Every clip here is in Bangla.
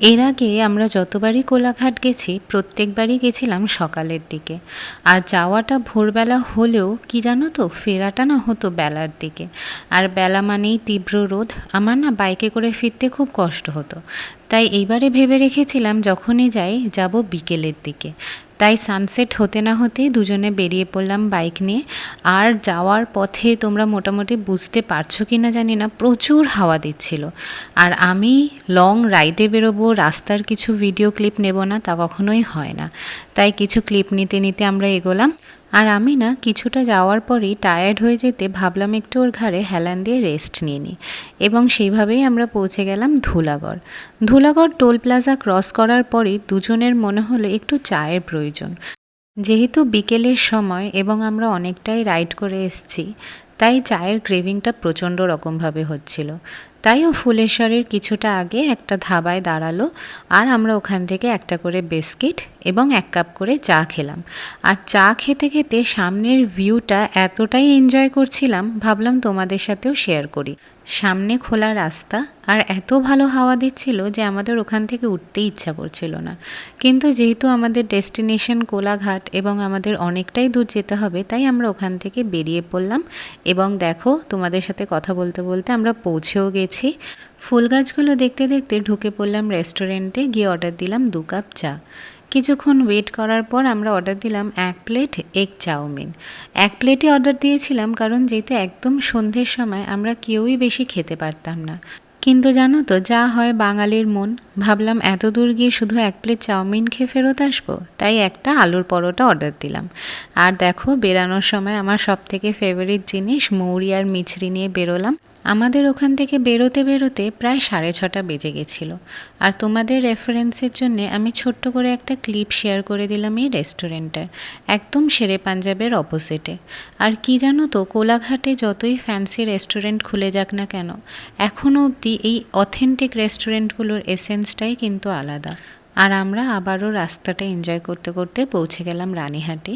এর আগে আমরা যতবারই কোলাঘাট গেছি প্রত্যেকবারই গেছিলাম সকালের দিকে, আর যাওয়াটা ভোরবেলা হলেও কি জানো তো, ফেরাটা না হতো বেলার দিকে। আর বেলা মানেই তীব্র রোদ, আমার না বাইকে করে ফিরতে খুব কষ্ট হতো। তাই এইবারে ভেবে রেখেছিলাম যখনই যাই যাব বিকেলের দিকে। তাই সানসেট হতে না হতেই দুজনে বেরিয়ে পড়লাম বাইক নিয়ে। আর যাওয়ার পথে তোমরা মোটামুটি বুঝতে পারছো কি না জানি না, প্রচুর হাওয়া দিচ্ছিল। আর আমি লং রাইডে বেরোবো, রাস্তার কিছু ভিডিও ক্লিপ নেব না তা কখনোই হয় না। তাই কিছু ক্লিপ নিতে নিতে আমরা এগোলাম। আর আমি না কিছুটা যাওয়ার পরেই টায়ার্ড হয়ে যেতে ভাবলাম একটু ওর ঘাড়ে হেলান দিয়ে রেস্ট নিয়ে নিই, এবং সেইভাবেই আমরা পৌঁছে গেলাম Dhulagarh. Dhulagarh toll plaza cross করার পরই দুজনের মনে হলো একটু চায়ের প্রয়োজন। যেহেতু বিকেলের সময় এবং আমরা অনেকটাই রাইড করে এসেছি, তাই চায়ের ক্রেভিংটা প্রচণ্ড রকমভাবে হচ্ছিল। তাই ও ফুলেশ্বরের কিছুটা আগে একটা ধাবায় দাঁড়ালো, আর আমরা ওখান থেকে একটা করে বিস্কিট এবং 1 কাপ করে চা খেলাম। আর চা খেতে খেতে সামনের ভিউটা এতটাই এনজয় করছিলাম, ভাবলাম তোমাদের সাথেও শেয়ার করি। সামনে খোলা রাস্তা আর এত ভালো হাওয়া দিচ্ছিল যে আমাদের ওখান থেকে উঠতেই ইচ্ছা করছিল না। কিন্তু যেহেতু আমাদের ডেস্টিনেশন কোলাঘাট এবং আমাদের অনেকটাই দূর যেতে হবে, তাই আমরা ওখান থেকে বেরিয়ে পড়লাম। এবং দেখো, তোমাদের সাথে কথা বলতে বলতে আমরা পৌঁছেও গেছি। ফুল গাছগুলো দেখতে দেখতে ঢুকে পড়লাম রেস্টুরেন্টে, গিয়ে অর্ডার দিলাম 2 কাপ চা। কিছুক্ষণ ওয়েট করার পর আমরা অর্ডার দিলাম 1 প্লেট এগ চাউমিন। 1 প্লেটই অর্ডার দিয়েছিলাম, কারণ যেহেতু একদম সন্ধ্যের সময় আমরা কেউই বেশি খেতে পারতাম না। কিন্তু জানো তো, যা হয় বাঙালির মন, ভাবলাম এত দূর গিয়ে শুধু 1 প্লেট চাউমিন খেয়ে ফেরত আসবো, তাই একটা আলুর পরোটা অর্ডার দিলাম। আর দেখো, বেরানোর সময় আমার সব থেকে ফেভারিট জিনিস মৌরি আর মিছরি নিয়ে বেরোলাম। আমাদের ওখান থেকে বেরোতে বেরোতে প্রায় 6:30 বেজে গেছিলো। আর তোমাদের রেফারেন্সের জন্যে আমি ছোট্ট করে একটা ক্লিপ শেয়ার করে দিলাম এই রেস্টুরেন্টটার, একদম শেরে পাঞ্জাবের অপোজিটে। আর কি জানো তো, কোলাঘাটে যতই ফ্যান্সি রেস্টুরেন্ট খুলে যাক না কেন, এখনও অবধি এই অথেন্টিক রেস্টুরেন্টগুলোর এসেন্সটাই কিন্তু আলাদা। আর আমরা আবারও রাস্তাটা এনজয় করতে করতে পৌঁছে গেলাম রানীহাটে।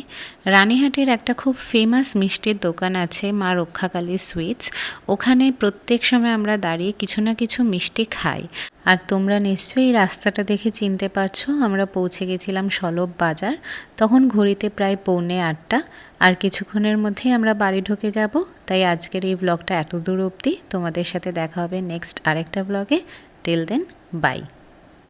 রানীহাটের একটা খুব ফেমাস মিষ্টির দোকান আছে, মা রক্ষাকালী সুইটস। ওখানে প্রত্যেক সময় আমরা দাঁড়িয়ে কিছু না কিছু মিষ্টি খাই। আর তোমরা নিশ্চয়ই এই রাস্তাটা দেখে চিনতে পারছো, আমরা পৌঁছে গেছিলাম সলভ বাজার। তখন ঘড়িতে প্রায় 7:45। আর কিছুক্ষণের মধ্যেই আমরা বাড়ি ঢুকে যাব। তাই আজকের এই ব্লগটা এত দূর অবধি। তোমাদের সাথে দেখা হবে নেক্সট আরেকটা ব্লগে। Till then, by.